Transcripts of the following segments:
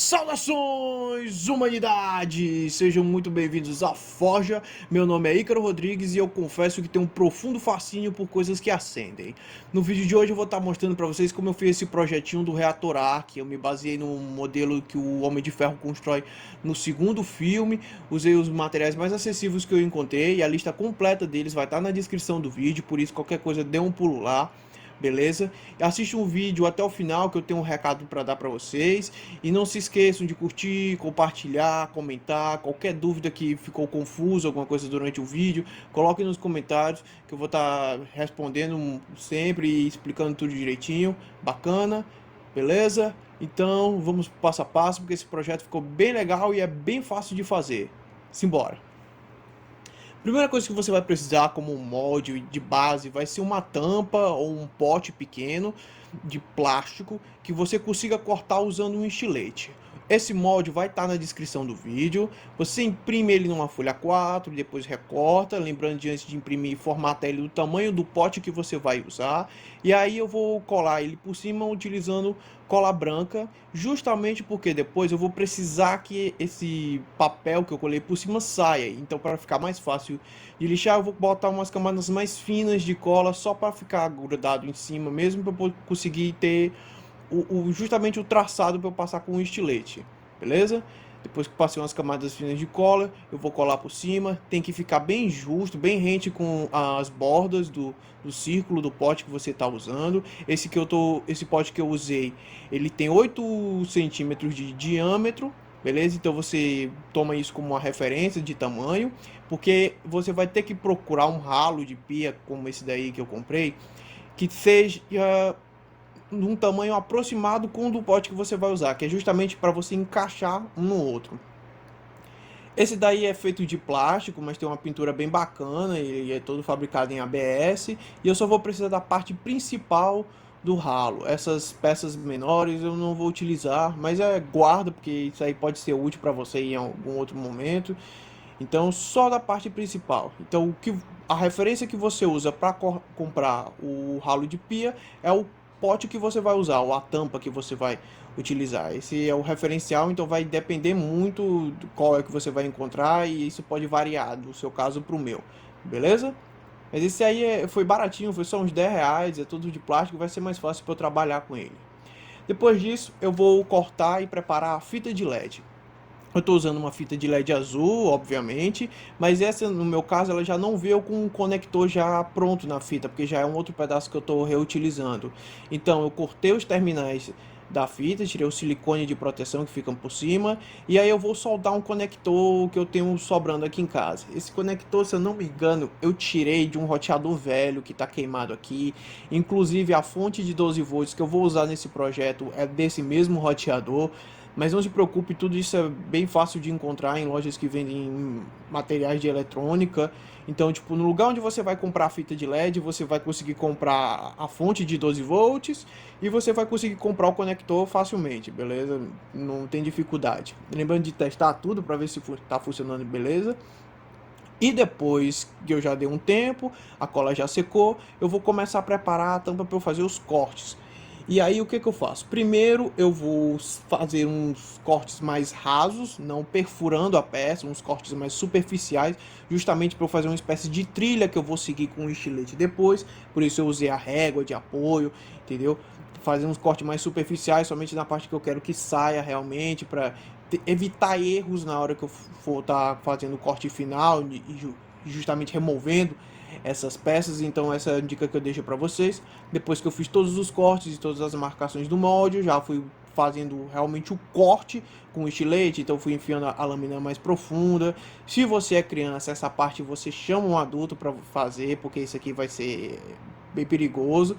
Saudações, humanidade! Sejam muito bem-vindos à Forja. Meu nome é Ícaro Rodrigues e eu confesso que tenho um profundo fascínio por coisas que acendem. No vídeo de hoje eu vou estar mostrando para vocês como eu fiz esse projetinho do reator Ark. Eu me baseei no modelo que o Homem de Ferro constrói no segundo filme. Usei os materiais mais acessíveis que eu encontrei e a lista completa deles vai estar na descrição do vídeo, por isso qualquer coisa dê um pulo lá. Beleza? Assiste um vídeo até o final que eu tenho um recado para dar para vocês. E não se esqueçam de curtir, compartilhar, comentar. Qualquer dúvida que ficou confuso, alguma coisa durante o vídeo, coloque nos comentários que eu vou estar respondendo sempre e explicando tudo direitinho. Bacana? Beleza? Então vamos passo a passo porque esse projeto ficou bem legal e é bem fácil de fazer. Simbora! Primeira coisa que você vai precisar como um molde de base vai ser uma tampa ou um pote pequeno de plástico que você consiga cortar usando um estilete. Esse molde vai estar na descrição do vídeo. Você imprime ele numa folha 4, depois recorta, lembrando de antes de imprimir, formata ele do tamanho do pote que você vai usar. E aí eu vou colar ele por cima utilizando cola branca, justamente porque depois eu vou precisar que esse papel que eu colei por cima saia. Então, para ficar mais fácil de lixar, eu vou botar umas camadas mais finas de cola só para ficar grudado em cima, mesmo para eu conseguir ter justamente o traçado para eu passar com um estilete, beleza? Depois que passei umas camadas finas de cola, eu vou colar por cima. Tem que ficar bem justo, bem rente com as bordas do círculo do pote que você está usando. Esse pote que eu usei, ele tem 8 centímetros de diâmetro, beleza? Então você toma isso como uma referência de tamanho, porque você vai ter que procurar um ralo de pia como esse daí que eu comprei, que seja num tamanho aproximado com o do pote que você vai usar, que é justamente para você encaixar um no outro. Esse daí é feito de plástico, mas tem uma pintura bem bacana, ele é todo fabricado em ABS, e eu só vou precisar da parte principal do ralo. Essas peças menores eu não vou utilizar, mas guarda, porque isso aí pode ser útil para você em algum outro momento. Então, só da parte principal. Então, a referência que você usa para comprar o ralo de pia é o pote que você vai usar, ou a tampa que você vai utilizar. Esse é o referencial, então vai depender muito de qual é que você vai encontrar e isso pode variar do seu caso para o meu, beleza? Mas esse aí foi baratinho, foi só uns 10 reais, é todo de plástico, vai ser mais fácil para eu trabalhar com ele. Depois disso, eu vou cortar e preparar a fita de LED. Eu estou usando uma fita de LED azul, obviamente, mas essa, no meu caso, ela já não veio com um conector já pronto na fita, porque já é um outro pedaço que eu estou reutilizando. Então, eu cortei os terminais da fita, tirei o silicone de proteção que ficam por cima, e aí eu vou soldar um conector que eu tenho sobrando aqui em casa. Esse conector, se eu não me engano, eu tirei de um roteador velho que está queimado aqui. Inclusive, a fonte de 12 volts que eu vou usar nesse projeto é desse mesmo roteador. Mas não se preocupe, tudo isso é bem fácil de encontrar em lojas que vendem materiais de eletrônica. Então, tipo, no lugar onde você vai comprar a fita de LED, você vai conseguir comprar a fonte de 12 volts e você vai conseguir comprar o conector facilmente, beleza? Não tem dificuldade. Lembrando de testar tudo para ver se está funcionando beleza. E depois que eu já dei um tempo, a cola já secou, eu vou começar a preparar a tampa para eu fazer os cortes. E aí o que eu faço? Primeiro eu vou fazer uns cortes mais rasos, não perfurando a peça, uns cortes mais superficiais, justamente para eu fazer uma espécie de trilha que eu vou seguir com o estilete depois. Por isso eu usei a régua de apoio, entendeu? Fazer uns cortes mais superficiais, somente na parte que eu quero que saia realmente, para evitar erros na hora que eu for estar fazendo o corte final e justamente removendo essas peças. Então essa é a dica que eu deixo para vocês. Depois que eu fiz todos os cortes e todas as marcações do molde, eu já fui fazendo realmente o corte com o estilete, então fui enfiando a lâmina mais profunda. Se você é criança, essa parte você chama um adulto para fazer, porque isso aqui vai ser bem perigoso,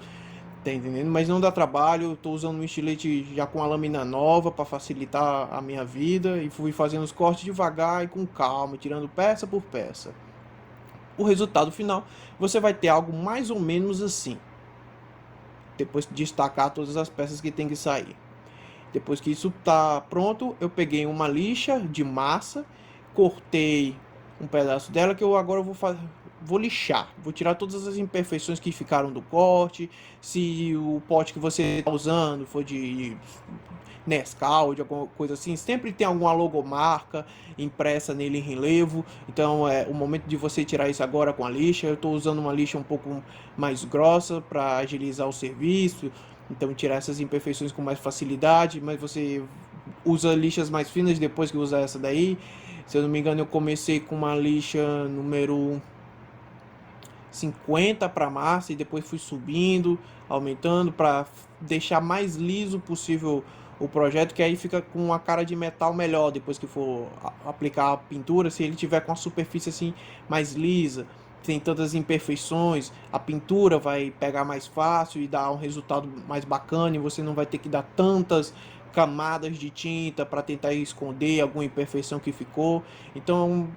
tá entendendo? Mas não dá trabalho, eu tô usando um estilete já com a lâmina nova para facilitar a minha vida e fui fazendo os cortes devagar e com calma, tirando peça por peça. O resultado final, você vai ter algo mais ou menos assim. Depois de destacar todas as peças que tem que sair. Depois que isso tá pronto, eu peguei uma lixa de massa, cortei um pedaço dela que eu agora vou lixar, vou tirar todas as imperfeições que ficaram do corte. Se o pote que você está usando for Nescau, de alguma coisa assim, sempre tem alguma logomarca impressa nele em relevo. Então é o momento de você tirar isso agora com a lixa. Eu estou usando uma lixa um pouco mais grossa para agilizar o serviço, então tirar essas imperfeições com mais facilidade, mas você usa lixas mais finas depois que usar essa daí. Se eu não me engano, eu comecei com uma lixa número 50 para massa e depois fui subindo, aumentando para deixar mais liso possível o projeto, que aí fica com uma cara de metal melhor depois que for aplicar a pintura. Se ele tiver com a superfície assim mais lisa, sem tantas imperfeições, a pintura vai pegar mais fácil e dar um resultado mais bacana, e você não vai ter que dar tantas camadas de tinta para tentar esconder alguma imperfeição que ficou. Então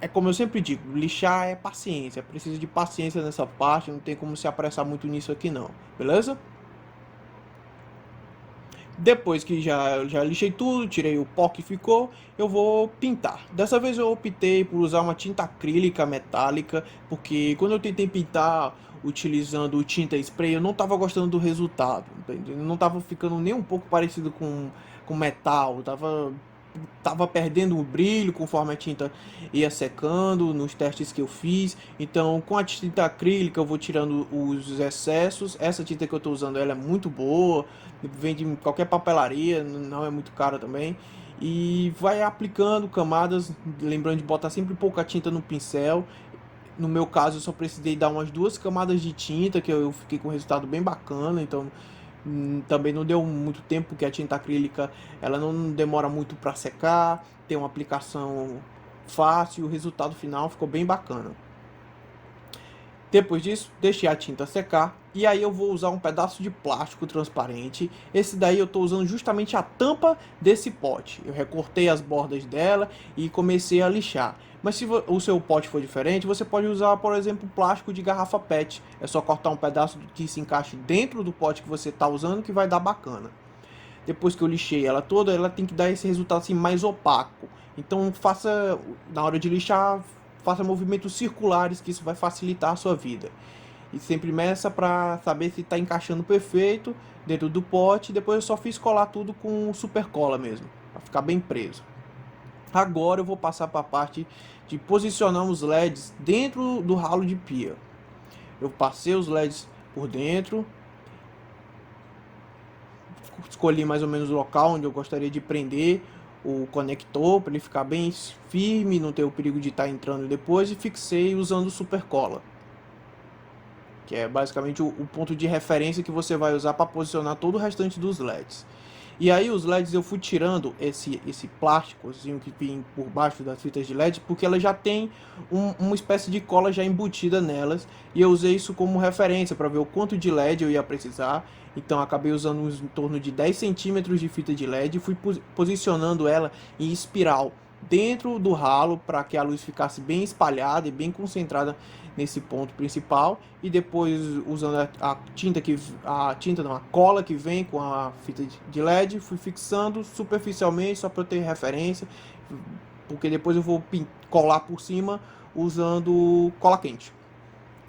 é como eu sempre digo, lixar é paciência, precisa de paciência nessa parte, não tem como se apressar muito nisso aqui não, beleza? Depois que já lixei tudo, tirei o pó que ficou, eu vou pintar. Dessa vez eu optei por usar uma tinta acrílica metálica, porque quando eu tentei pintar utilizando tinta spray, eu não estava gostando do resultado, entendeu? Não estava ficando nem um pouco parecido com metal, tava perdendo o brilho conforme a tinta ia secando nos testes que eu fiz. Então com a tinta acrílica eu vou tirando os excessos. Essa tinta que eu estou usando, ela é muito boa, vende em qualquer papelaria, não é muito cara também, e vai aplicando camadas, lembrando de botar sempre pouca tinta no pincel. No meu caso eu só precisei dar umas 2 camadas de tinta, que eu fiquei com um resultado bem bacana. Então também não deu muito tempo, porque a tinta acrílica ela não demora muito para secar, tem uma aplicação fácil, o resultado final ficou bem bacana. Depois disso, deixei a tinta secar e aí eu vou usar um pedaço de plástico transparente. Esse daí eu estou usando justamente a tampa desse pote. Eu recortei as bordas dela e comecei a lixar. Mas se o seu pote for diferente, você pode usar, por exemplo, plástico de garrafa PET. É só cortar um pedaço que se encaixe dentro do pote que você está usando, que vai dar bacana. Depois que eu lixei ela toda, ela tem que dar esse resultado assim mais opaco. Então faça, na hora de lixar, faça movimentos circulares, que isso vai facilitar a sua vida. E sempre meça para saber se está encaixando perfeito dentro do pote. Depois eu só fiz colar tudo com super cola mesmo, para ficar bem preso. Agora eu vou passar para a parte de posicionar os LEDs dentro do ralo de pia. Eu passei os LEDs por dentro, escolhi mais ou menos o local onde eu gostaria de prender o conector para ele ficar bem firme, não ter o perigo de estar entrando depois, e fixei usando super cola, que é basicamente o ponto de referência que você vai usar para posicionar todo o restante dos LEDs. E aí os LEDs eu fui tirando esse plásticozinho que vem por baixo das fitas de LED, porque ela já tem uma espécie de cola já embutida nelas, e eu usei isso como referência para ver o quanto de LED eu ia precisar. Então acabei usando em torno de 10 centímetros de fita de LED e fui posicionando ela em espiral dentro do ralo para que a luz ficasse bem espalhada e bem concentrada nesse ponto principal. E depois, usando a cola que vem com a fita de LED, fui fixando superficialmente só para eu ter referência, porque depois eu vou colar por cima usando cola quente.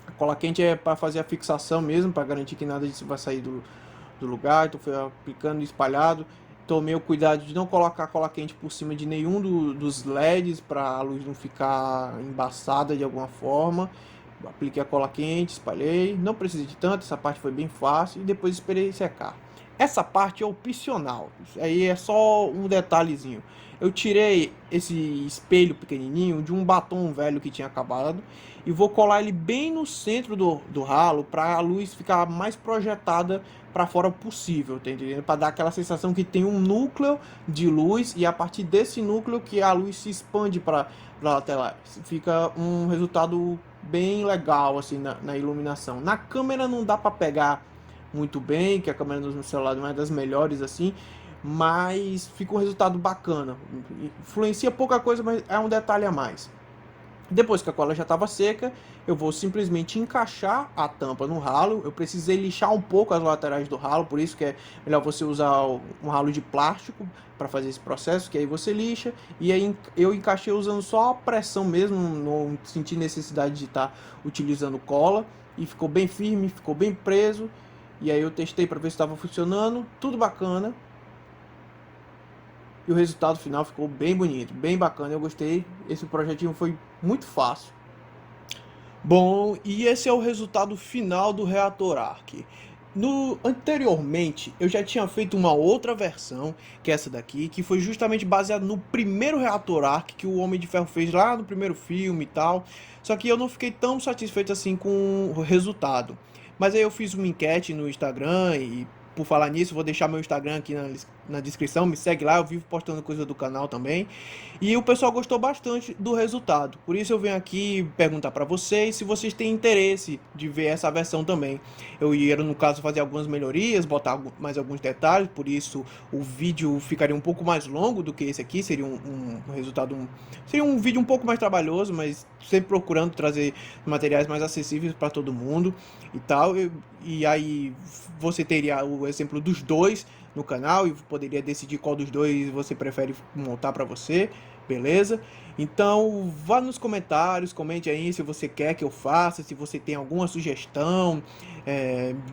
A cola quente é para fazer a fixação mesmo, para garantir que nada disso vai sair do lugar. Então fui aplicando espalhado. Tomei o cuidado de não colocar cola quente por cima de nenhum dos LEDs, para a luz não ficar embaçada de alguma forma. Apliquei a cola quente, espalhei, não precisei de tanto, essa parte foi bem fácil, e depois esperei secar. Essa parte é opcional, isso aí é só um detalhezinho. Eu tirei esse espelho pequenininho de um batom velho que tinha acabado e vou colar ele bem no centro do ralo, para a luz ficar mais projetada para fora possível, tá entendendo? Para dar aquela sensação que tem um núcleo de luz, e a partir desse núcleo que a luz se expande para lateral. Fica um resultado bem legal assim na iluminação. Na câmera não dá para pegar muito bem, que a câmera no celular não é das melhores assim, mas fica um resultado bacana. Influencia pouca coisa, mas é um detalhe a mais. Depois que a cola já estava seca, eu vou simplesmente encaixar a tampa no ralo. Eu precisei lixar um pouco as laterais do ralo, por isso que é melhor você usar um ralo de plástico para fazer esse processo, que aí você lixa. E aí eu encaixei usando só a pressão mesmo, não senti necessidade de estar utilizando cola, e ficou bem firme, ficou bem preso. E aí eu testei para ver se estava funcionando, tudo bacana. e o resultado final ficou bem bonito, bem bacana, eu gostei. Esse projetinho foi muito fácil. Bom, e esse é o resultado final do reator Arc. Anteriormente, eu já tinha feito uma outra versão, que é essa daqui, que foi justamente baseada no primeiro reator Arc que o Homem de Ferro fez lá no primeiro filme e tal. Só que eu não fiquei tão satisfeito assim com o resultado. Mas aí eu fiz uma enquete no Instagram e, por falar nisso, vou deixar meu Instagram aqui na descrição, me segue lá, eu vivo postando coisa do canal também. E o pessoal gostou bastante do resultado. Por isso eu venho aqui perguntar para vocês se vocês têm interesse de ver essa versão também. Eu ia, no caso, fazer algumas melhorias, botar mais alguns detalhes, por isso o vídeo ficaria um pouco mais longo do que esse aqui, seria um resultado, seria um vídeo um pouco mais trabalhoso, mas sempre procurando trazer materiais mais acessíveis para todo mundo e tal. E aí você teria o exemplo dos dois no canal e poderia decidir qual dos dois você prefere montar para você, beleza? Então vá nos comentários, comente aí se você quer que eu faça, se você tem alguma sugestão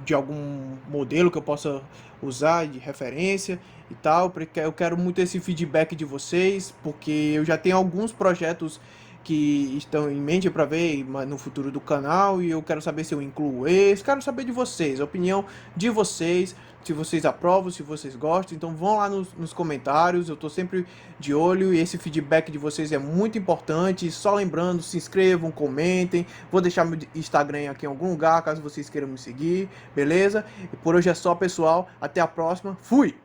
de algum modelo que eu possa usar de referência e tal, porque eu quero muito esse feedback de vocês, porque eu já tenho alguns projetos que estão em mente para ver no futuro do canal e eu quero saber se eu incluo esse, quero saber de vocês, a opinião de vocês, se vocês aprovam, se vocês gostam, então vão lá nos comentários, eu tô sempre de olho e esse feedback de vocês é muito importante, só lembrando, se inscrevam, comentem, vou deixar meu Instagram aqui em algum lugar, caso vocês queiram me seguir, beleza? E por hoje é só, pessoal, até a próxima, fui!